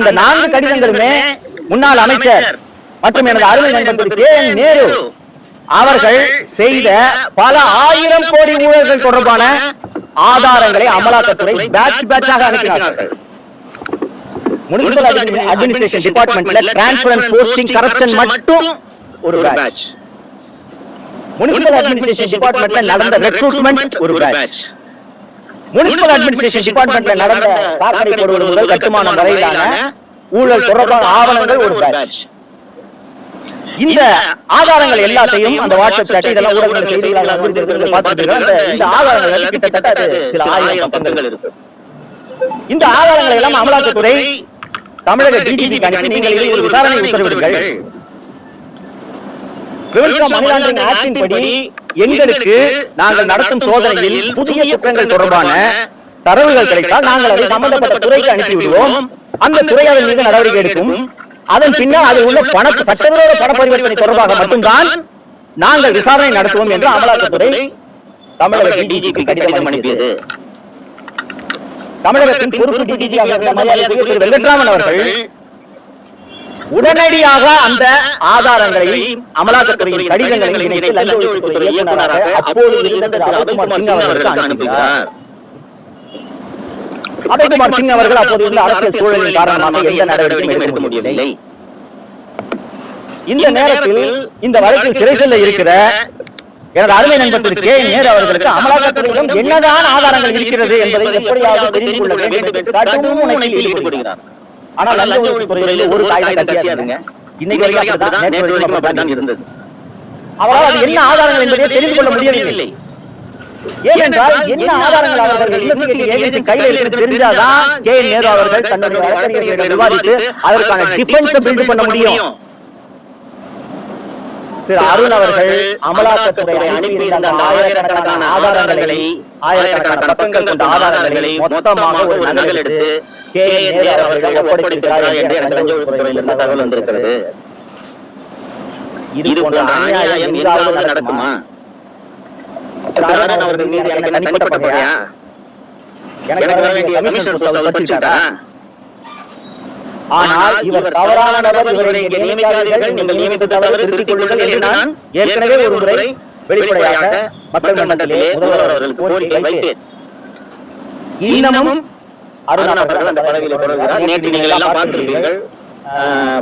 அந்த 4 கடிதங்களுமே முன்னாள் அமைச்சர் மற்றும் எனது அருமை நண்பர் கே.என். நேரு அவர்கள் செய்த பல 1000 கோடி ஊழல்கள் தொடர்பான ஆதாரங்களை அமலாக்கத்துறை பேட்ச் பேட்சாக அனுப்பினார்கள். முனிசிபல் அட்மினிஸ்ட்ரேஷன் டிபார்ட்மெண்ட்ல டிரான்ஸ்பரன்ஸ் போஸ்டிங் கரப்ஷன் மட்டும் ஒரு பேட்ச். முனிசிபல் அட்மினிஸ்ட்ரேஷன் டிபார்ட்மெண்ட்ல நடந்த ரெக்ரூட்மெண்ட் ஒரு பேட்ச். முனிசிபல் அட்மினிஸ்ட்ரேஷன் டிபார்ட்மெண்ட்ல நடந்த சாக்கடை போடுவது முதல் கட்டுமானம் வரையிலான ஊழல் தொடர்பான ஆவணங்கள் ஒரு பேட்ச். இந்த ஆதாரங்கள் எல்லாத்தையும் அந்த வாட்ஸ்அப் சாட் இதெல்லாம் ஊடகங்கள் செய்திகளாக பார்த்துட்டு இந்த ஆதாரங்கள் கிட்டத்தட்ட சில 1000 பக்கங்கள் இருக்கு. இந்த ஆதாரங்களை எல்லாம் அமலாக்கத்துறை தமிழக டிஜிபி அனுப்பி நீங்கள் இதை ஒரு விசாரணை உத்தரவிடுங்கள். மணி லாண்டரிங் ஆக்டின் படி எங்களுக்கு நாங்கள் நடத்தும் சோதனையில் புதிய குற்றங்கள் தொடர்பான தரவுகள் கிடைத்தால் நாங்கள் அதை சம்பந்தப்பட்ட துறைக்கு அனுப்பிவிடுவோம். அந்த துறை அதன் மீது நடவடிக்கை எடுக்கும். அதன் பின்னர் அதில் உள்ள சட்டவிரோத பண பரிவர்த்தனை தொடர்பாக மட்டும்தான் நாங்கள் விசாரணை நடத்துவோம் என்று அமலாக்கத்துறை தமிழக டிஜிபி கடிதம் அனுப்பியது. தமிழகத்தின் பொறுப்பு டிஜிபியாக திரு வெங்கட்ராமன் அவர்கள் உடனடியாக அந்த ஆதாரங்களை அமலாக்கத்துறையின் கடிதங்களை இணைத்து லஞ்ச ஒழிப்புத்துறை இயக்குநராக அப்போது இருந்த அபய்குமார் சிங் அவர்களுக்கு அனுப்பினார். அபய்குமார் சிங் அவர்கள் அப்போது இருந்த அரசியல் சூழலின் காரணமாக எந்த நடவடிக்கையும் எடுக்க முடியவில்லை. இந்த நேரத்தில் இந்த வழக்கில் சிறை செல்ல இருக்கிற எனது அருமை நண்பர் திரு கே.என். நேரு அவர்களுக்கு அமலாக்கத்துறையிடம் என்னதான் ஆதாரங்கள் இருக்கிறது என்பதை எப்படியாவது தெரிந்து கொள்ள வேண்டும் என்று கடும் முனைப்பில் ஈடுபடுகிறார். ஆனால் லஞ்ச ஒழிப்புத்துறையில் ஒரு காகிதம் கசியாதுங்க. இன்னைக்கு வரைக்கும் இருந்தது. அவரால் அது என்ன ஆதாரங்கள் என்பதை தெரிந்து கொள்ள முடியவில்லை. ஏனென்றால் என்ன ஆதாரங்கள் அவர்கள் கையில் தெரிஞ்சாதான் கே.என். நேரு அவர்கள் தன்னுடைய வழக்கறிஞர்களிடம் விவாதித்து அதற்கான டிஃபென்ஸ் பில்ட் பண்ண முடியும். திரு அருண் அவர்கள் அமலாக்கத்துறை அனுப்பியிருந்த ஆயிரக்கணக்கான ஆதாரங்களை, ஆயிரக்கணக்கான பக்கங்கள் கொண்ட ஆதாரங்களை மொத்தமாக ஒரு நகல் எடுத்து கே.என். நேரு அவர்கள் ஒப்படைத்திருக்கிறார் என்று லஞ்ச ஒழிப்புத்துறையிலிருந்து தகவல் வந்திருக்கிறது. இது போன்ற அநியாயம் எங்காவது நடக்குமா? அவர்கள் மீது எனக்கு தனிப்பட்ட பகையா? எனக்கு வர வேண்டிய கமிஷன் பறிச்சுட்டா? ஆனால் இவர் தவறான நபர், இவரை இங்கே நியமிக்காதீர்கள், நீங்கள் நியமித்த தவறு திருத்திக் கொள்ளுங்கள் என்று நான் ஏற்கனவே ஒரு முறை வெளிப்படையாக மக்கள் மன்றத்திலே முதல்வர் அவர்களுக்கு கோரிக்கை வைத்தேன். இன்னமும் அருண் அவர்கள் அந்த பதவியில் தொடர்கிறார். நேற்று நீங்கள் எல்லாம் பார்த்திருப்பீர்கள்.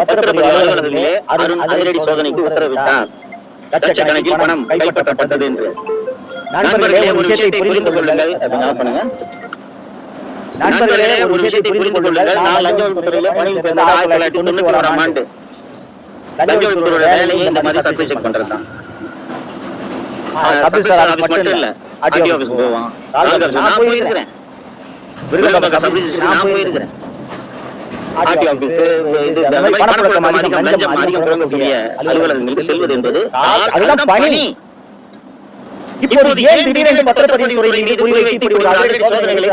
பத்திரப்பதிவு அலுவலகத்திலே அருண் அதிரடி சோதனைக்கு உத்தரவிட்டார். லட்சக்கணக்கில் பணம் கைப்பற்றப்பட்டது என்று. நண்பர்களே, ஒரு விஷயத்தை புரிந்து கொள்ளுங்கள். நண்பர்களே, ஒரு விஷயத்தை புரிந்து கொள்ளுங்கள். நான் லஞ்ச ஒழிப்புத்துறையில பணியில் சேர்ந்த 1991ஆம் ஆண்டு. லஞ்ச ஒழிப்புத்துறையோட வேலையை இந்த மாதிரி சர்வீஸ் செக் பண்றதுதான். சர்வீஸ் ஆபீஸ் மட்டும் இல்ல, ஆர்டிஓ ஆபீஸ் போவோம். நான் போயிருக்கிறேன். விருதுநகர் சர்வீஸ் நான் போயிருக்கிறேன். ஆர்டிஓ ஆபீஸ் இது அந்த மாதிரி பணப்புழக்கம் அதிகம், லஞ்சம் அதிகம் புழங்கக்கூடிய அலுவலகங்களுக்கு செல்வது என்பது அதுதான் பணி. இப்போது ஏன் திடீரென்று பத்திரப்பதிவு துறையில் மீது குறிவைத்து இப்படி ஒரு அதிரடி சோதனைகளை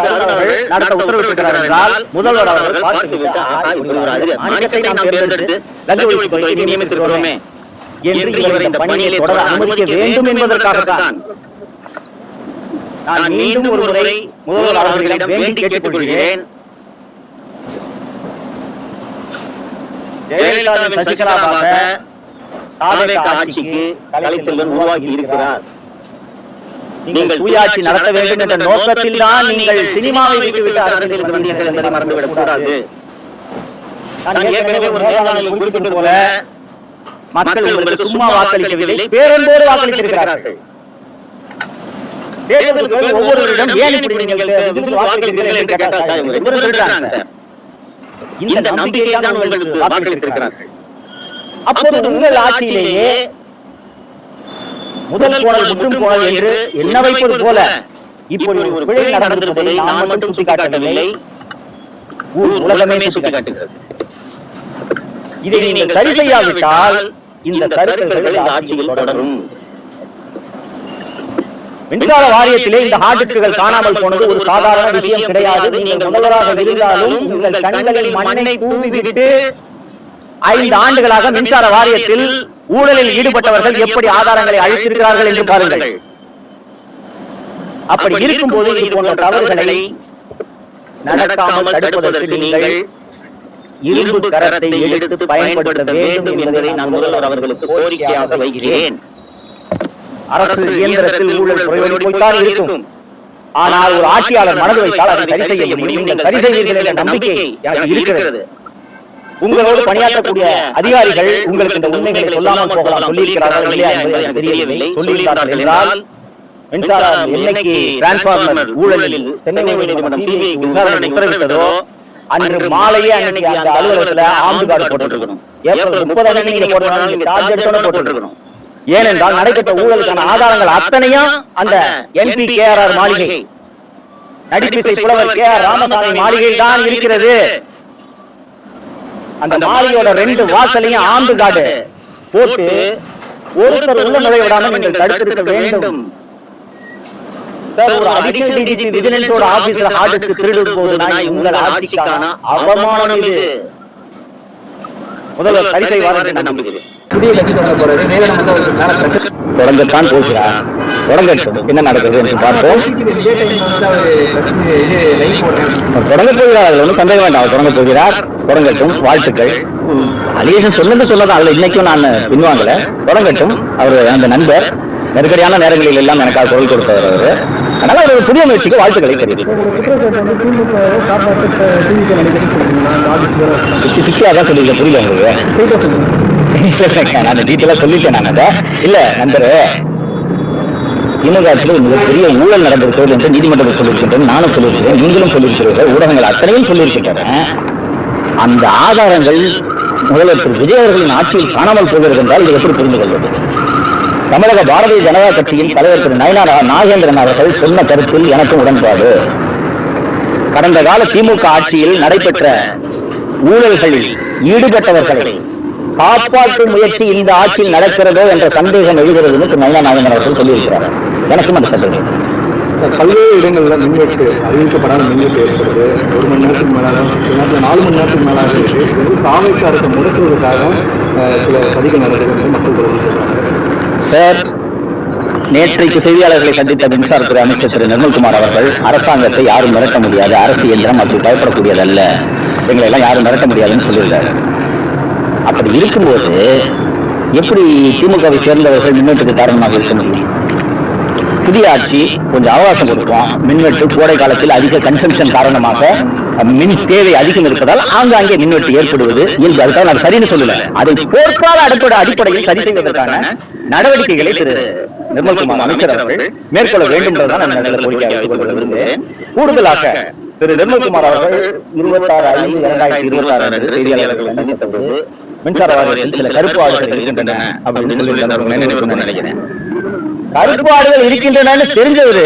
நடத்த உத்தரவிட்டிருக்கிறார் என்றால், முதல்வர் அவர்கள் பார்த்துவிட்டு மாநிலத்தை நாம் தேர்ந்தெடுத்து லஞ்ச ஒழிப்புத்துறைக்கு நியமித்திருக்கிறோமே என்று இவரை இந்த பணியை தொடர அனுமதிக்க வேண்டும் என்பதற்காகத்தான். நான் மீண்டும் ஒரு முறை முதல்வர் அவர்களிடம் வேண்டி கேட்டுக் கொள்கிறேன். ஜெயலலிதாவின் சசிகலாவாக ஆட்சிக்கு கலைச்செல்வன் உருவாக்கி இருக்கிறார். நீங்கள் சுயாட்சி நடத்த வேண்டும் என்ற நோக்கத்தில் தான் நீங்கள் சினிமாவை விட்டுவிட்டு அரசியலுக்கு வந்தீர்கள் என்பதை மறந்துவிடக் கூடாது. நான் ஏற்கனவே ஒரு நேர்காணலில் குறிப்பிட்டது போல, மக்கள் உங்களுக்கு சும்மா வாக்களிக்கவில்லை, பேரன்போடு வாக்களித்திருக்கிறார்கள். தேர்தலுக்கு ஒவ்வொருவரிடம் ஏன் இப்படி நீங்கள் வாக்களிக்கிறீர்கள் என்று கேட்டால் இந்த நம்பிக்கையை தான் உங்களுக்கு வாக்களித்திருக்கிறார்கள். அப்போது உங்கள் ஆட்சியிலேயே முதல் போனல் முற்றும் போனல் என்று எண்ண வைப்பது போல இப்படி ஒரு பிழை நடந்திருப்பதை நான் மட்டும் சுட்டிக்காட்டவில்லை, உலகமே சுட்டிக்காட்டுகிறது. இதை நீங்கள் சரி செய்யாவிட்டால் இந்த சறுக்கல்கள் இந்த ஆட்சியில் தொடரும். மின்சார வாரியத்திலே இந்த ஹார்ட் டிஸ்குகள் காணாமல் போனது ஒரு சாதாரண விஷயம் கிடையாது. நீங்கள் முதல்வராக இருந்தாலும் உங்கள் கண்களில் மண்ணை தூவிவிட்டு 5 ஆண்டுகளாக மின்சார வாரியத்தில் ஊழலில் ஈடுபட்டவர்கள் எப்படி ஆதாரங்களை அழித்திருக்கிறார்கள் என்று பாருங்கள். அப்படி இருக்கும் போது இது போன்ற தவறுகளை நடக்காமல் தடுப்பதற்கு நீங்கள் இரும்பு கரத்தை எடுத்து பயன்படுத்த வேண்டும் என்பதை நான் முதல்வர் அவர்களுக்கு கோரிக்கையாக வைக்கிறேன். அரசு இயந்திரத்தில் ஊழல் குறைவதை போய்த்தான் இருக்கும். ஆனால் ஒரு ஆட்சியாளர் மனது வைத்தால் அதை சரி செய்ய முடியும். நீங்கள் சரி செய்வீர்கள் என்ற நம்பிக்கை எனக்கு இருக்கிறது. உங்களோடு பணியாற்றக்கூடிய அதிகாரிகள் உங்களுக்கு இந்த உண்மைகளை சொல்லாமல் போகலாம், சொல்லியிருக்கிறார்கள் இல்லையா என்பது எனக்கு தெரியவில்லை. சொல்லியிருக்கிறார்கள் என்றால் மின்சார எண்ணெய்க்கு டிரான்ஸ்பார்மர் ஊழலில் சென்னை உயர்நீதிமன்றம் சிபிஐக்கு விசாரணை உத்தரவிட்டதோ அன்று மாலையே அன்னைக்கு அந்த அலுவலகத்துல ஆம்பு கார்டு போட்டுருக்கணும். ஏப்ரல் 30 நீங்க போட்டுருக்கணும், நீங்க டார்கெட்டோட போட்டுருக்கணும். ஏனென்றால் நடைபெற்ற ஊழலுக்கான ஆதாரங்கள் அத்தனையும் அந்த MP KRR மாளிகை, நடிப்பிசை புலவர் KR ராமசாமி மாளிகை தான் இருக்கிறது. அந்த மாளிகையோட 2 வாசலையும் ஆம்பு கார்டு போட்டு ஒருத்தர் உள்ள நுழைய விடாமல் நீங்கள் தடுத்திருக்க வேண்டும். சார், ஒரு அடிஷனல் டிஜிபி விஜிலன்ஸோட ஆபீஸ்ல ஹார்ட் டிஸ்க் திருடும் போது நான் உங்கள் ஆட்சிக்கான அவமானம் இது. முதல்வர் சரி செய்வார் என்று நம்புகிறேன். புதிய கட்சி தொடங்கத்தான் போகிறார். தொடங்கட்டும், என்ன நடக்குது என்று பார்ப்போம். தொடங்க போகிறார், ஒன்றும் சந்தேகம் வேண்டாம். தொடங்க போகிறார், தொடங்கட்டும். வாழ்த்துக்கள். அலியேஷன் சொல்லதான் அதுல இன்னைக்கும் நான் பின்வாங்கல. தொடங்கட்டும். அவர் அந்த நண்பர் நெருக்கடியான நேரங்களில் எல்லாம் எனக்காக குரல் கொடுத்தவர் அவரு. அதனால ஒரு புதிய முயற்சிக்கு வாழ்த்துக்களை தெரிவிக்கும். அதான் சொல்லிருக்கேன், புரியல உங்களுக்கு? நான் டீட்டெயிலா சொல்லிட்டேன். நான் அதை இல்ல நண்பரு, திமுக ஆட்சியில் மிகப்பெரிய ஊழல் நடந்திருக்கிறது என்று நீதிமன்றத்தில் சொல்லியிருக்கின்றேன், நானும் சொல்லியிருக்கிறேன், நீங்களும் சொல்லியிருக்கிறீர்கள், ஊடகங்கள் அத்தனையும் சொல்லியிருக்கின்றன. அந்த ஆதாரங்கள் முதல்வர் திரு விஜய் அவர்களின் ஆட்சியில் காணாமல் போகிறது என்றால் இதை எப்படி புரிந்து கொள்வது? தமிழக பாரதிய ஜனதா கட்சியின் தலைவர் திரு நயனார் நாகேந்திரன் அவர்கள் சொன்ன கருத்தில் எனக்கும் உடன்பாடு. கடந்த கால திமுக ஆட்சியில் நடைபெற்ற ஊழல்களில் ஈடுபட்டவர்களை காப்பாற்றும் முயற்சி இந்த ஆட்சியில் நடக்கிறதோ என்ற சந்தேகம் எழுகிறது திரு நயனார் நாகேந்திரன் அவர்கள் சொல்லியிருக்கிறார். எனக்கும் அந்த சந்தேகம். பல்வேறு இடங்களில் மின்வெட்டு, அறிவிக்கப்படாத மின்வெட்டு ஏற்படுது. 1 மணி நேரத்துக்கு மேலாக, 4 மணி நேரத்துக்கு மேலாக இருக்கு. காவல்காரத்தை முடக்குவதற்காக சில சதிகள் நடக்குது மக்கள் சொல்றாங்க. சார், நேற்றைக்கு செய்தியாளர்களை சந்தித்த மின்சாரத்துறை அமைச்சர் திரு நிர்மல்குமார் அவர்கள் அரசாங்கத்தை யாரும் மிரட்ட முடியாது, அரசு இயந்திரம் அப்படி பயப்படக்கூடியதல்ல, எங்களை எல்லாம் யாரும் மிரட்ட முடியாதுன்னு சொல்லியிருக்காரு. அப்படி இருக்கும்போது எப்படி திமுகவை சேர்ந்தவர்கள் மின்வெட்டுக்கு காரணமாக இருக்க முடியும்? புதிய ஆட்சி கொஞ்சம் அவகாசம் கொடுக்கும். மின்வெட்டு கோடை காலத்தில் அதிக கன்சம்ஷன் காரணமாக மின் தேவை அதிகம் இருப்பதால் ஆங்காங்கே மின்வெட்டு ஏற்படுவது இயல்பு. அதுக்காக நான் சரின்னு சொல்லல. அதை போர்க்கால அடிப்படையில் சரி செய்வதற்கான நடவடிக்கைகளை திரு நிர்மல்குமார் அமைச்சர் அவர்கள் மேற்கொள்ள வேண்டும் என்றுதான் நான் கோரிக்கையாக விரும்புகிறேன். கூடுதலாக திரு நிர்மல்குமார் அவர்கள் 26/5/2026 அன்று செய்தியாளர்கள் சந்தித்தபோது மின்சார வாரியத்தில் சில கருப்பு ஆடுகள் இருக்கின்றன அப்படின்னு சொல்லி நினைக்கிறேன். கருப்பு ஆடுகள் இருக்கின்றன தெரிஞ்சவரு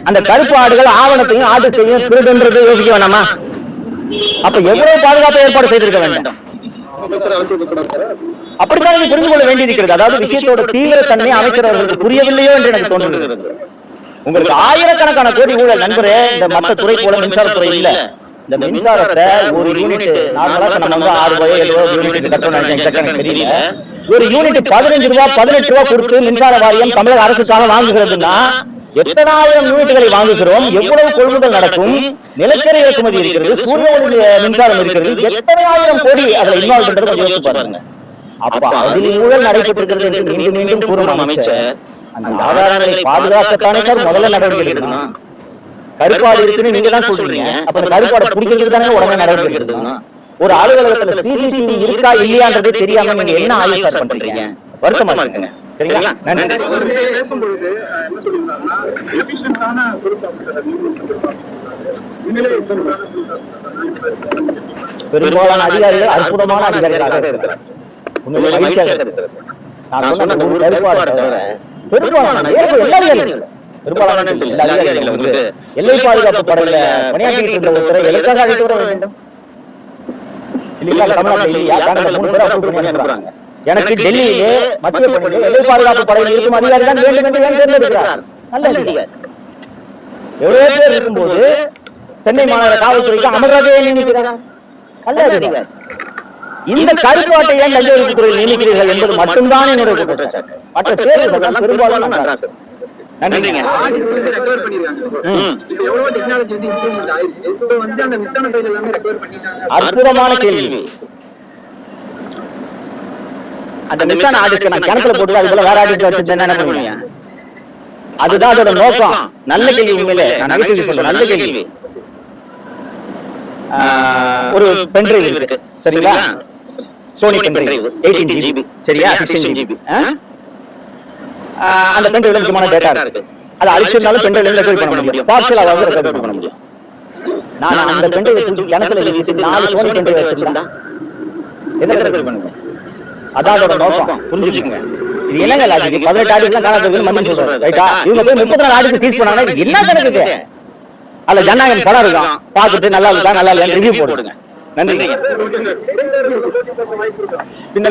அந்த கருப்பு ஆடுகள் ஆவணத்தையும் ஆடு செய்யும் திருடுன்றது யோசிக்க வேணாமா? அப்ப எவ்வளவு பாதுகாப்பு ஏற்பாடு செய்திருக்க வேண்டும்? அப்படித்தான் நீங்க புரிந்து கொள்ள வேண்டியிருக்கிறது. அதாவது விஷயத்தோட தீவிரத்தன்மை அமைச்சர் அவர்களுக்கு புரியவில்லையோ என்று எனக்கு தோன்றுகிறது. உங்களுக்கு ஆயிரக்கணக்கான கோடி ஊழல் நண்பரே, இந்த மற்ற துறை போல மின்சாரத்துறை இல்ல. இந்த மின்சாரத்தை ஒரு யூனிட் நார்மலா நம்ம 6 ரூபாயோ 7 ரூபாய் யூனிட் கட்டணும் தெரியல. ஒரு யூனிட் 15 ரூபாய் 18 ரூபாய் கொடுத்து மின்சார வாரியம் தமிழக அரசுக்காக வாங்குகிறதுனா எத்தனை ஆயிரம் யூனிட்டுகளை வாங்குகிறோம்? எவ்வளவு கொள்முதல் நடக்கும்? நிலக்கரி இறக்குமதி இருக்கிறது, சூரிய ஒளி மின்சாரம் இருக்கிறது, எத்தனை ஆயிரம் கோடி அதுல இன்வால்வ் பண்றது கொஞ்சம் யோசிச்சு பாருங்க. அப்ப அதில் ஊழல் நடைபெற்றிருக்கிறது என்று மீண்டும் கூறும் அமைச்சர், அந்த ஆதாரங்களை பாதுகாக்கத்தானே சார் முதல்ல நடவடிக்கை எடுக்கணும். கருப்பாடு இருக்குன்னு நீங்க தான் சொல்றீங்க. அப்ப அந்த கருப்பாடை பிடிக்கிறதுக்கு தானே உடனே நடவடிக்கை எடுக்கணும். ஒரு அலுவலகத்துல CCTV இருக்கா இல்லையான்றதே தெரியாம நீங்க என்ன ஆய்வு சார் பண்றீங்க? வருத்தமா இருக்குங்க. சரிங்களா? நன்றி. பெரும்பாலான அதிகாரிகள் அற்புதமான அதிகாரிகளாக இருக்கிறார். உண்மையிலே மகிழ்ச்சியாக இருக்கிறது. நான் சொன்ன ஒரு கருப்பாடு தவிர பெரும்பாலான பெரும்பாலான எல்லை பாதுகாப்பு படையில பணியாற்றிட்டு இருந்த ஒருத்தரை எதற்காக அழைத்து வர வேண்டும்? எனக்கு டெல்லியிலே மத்திய பணியிலே எல்லை பாதுகாப்பு படையில் இருக்கும் அதிகாரி தான் வேண்டும் என்று தேர்ந்தெடுக்கிறார். நல்ல அதிகாரி. எவ்வளவு பேர் இருக்கும்போது சென்னை மாநகர காவல்துறைக்கு அமர்ராஜையை நியமிக்கிறார். நல்ல அதிகாரி. இந்த கருப்பாட்டை ஏன் லஞ்ச ஒழிப்புத்துறையில் நியமிக்கிறீர்கள் என்பது மட்டும்தான் என்னுடைய குற்றச்சாட்டு. மற்ற தேர்வுகள் பெரும்பாலும் நன்றிங்க. ரெக்கவர் பண்ணிருக்காங்க. இப்போ எவ்வளவு டெக்னாலஜி வந்து இம்ப்ரூவ்மெண்ட் ஆயிருக்கு. இப்போ வந்து அந்த மிஸ் ஆன ஃபைல் எல்லாமே ரெக்கவர் பண்ணிட்டாங்க. அற்புதமான கேள்வி. அந்த மிஸ் ஆன ஆடிஸ்க்கு நான் கிணத்துல போட்டு அது போல வேற ஆடிஸ்க்கு வச்சுட்டு என்ன பண்ணுவீங்க? அதுதான் அதோட நோக்கம். நல்ல கேள்வி, உண்மையிலே நான் நகைச்சுவை சொல்றேன், நல்ல கேள்வி. ஒரு பென்ட்ரைவ் இருக்கு சரிங்களா, சோனி பென்ட்ரைவ் 18 GB சரியா, 16 GB. அந்த பென்ட்ரைவ்ல முக்கியமான டேட்டா இருக்கு. அதை அழிச்சிருந்தாலும் பென்ட்ரைவ்ல ரெக்கவர் பண்ண முடியும், பார்சலா வந்து ரெக்கவர் பண்ண முடியும். நான் அந்த பென்ட்ரைவ் தூக்கி கிணத்துல வீசிட்டு 4 சோனி பென்ட்ரைவ் வச்சிருந்தா என்ன ரெக்கவர் பண்ணுங்க? அதான் அதோட நோக்கம், புரிஞ்சுக்கங்க. இது என்னங்க லாஜிக்? 18 ஆடிஸ்லாம் காணாதது மன்னன் சொல்றாரு ரைட்டா? இவங்க போய் 34 ஆடிஸ் சீஸ் பண்ணாங்கன்னா இது என்ன கணக்கு? அல்ல ஜனநாயகம் படம் இருக்கும், பார்த்துட்டு நல்லா இருக்கா நல்லா இல்லையா ரிவ்யூ போடுங்க. நன்றி. பின்ன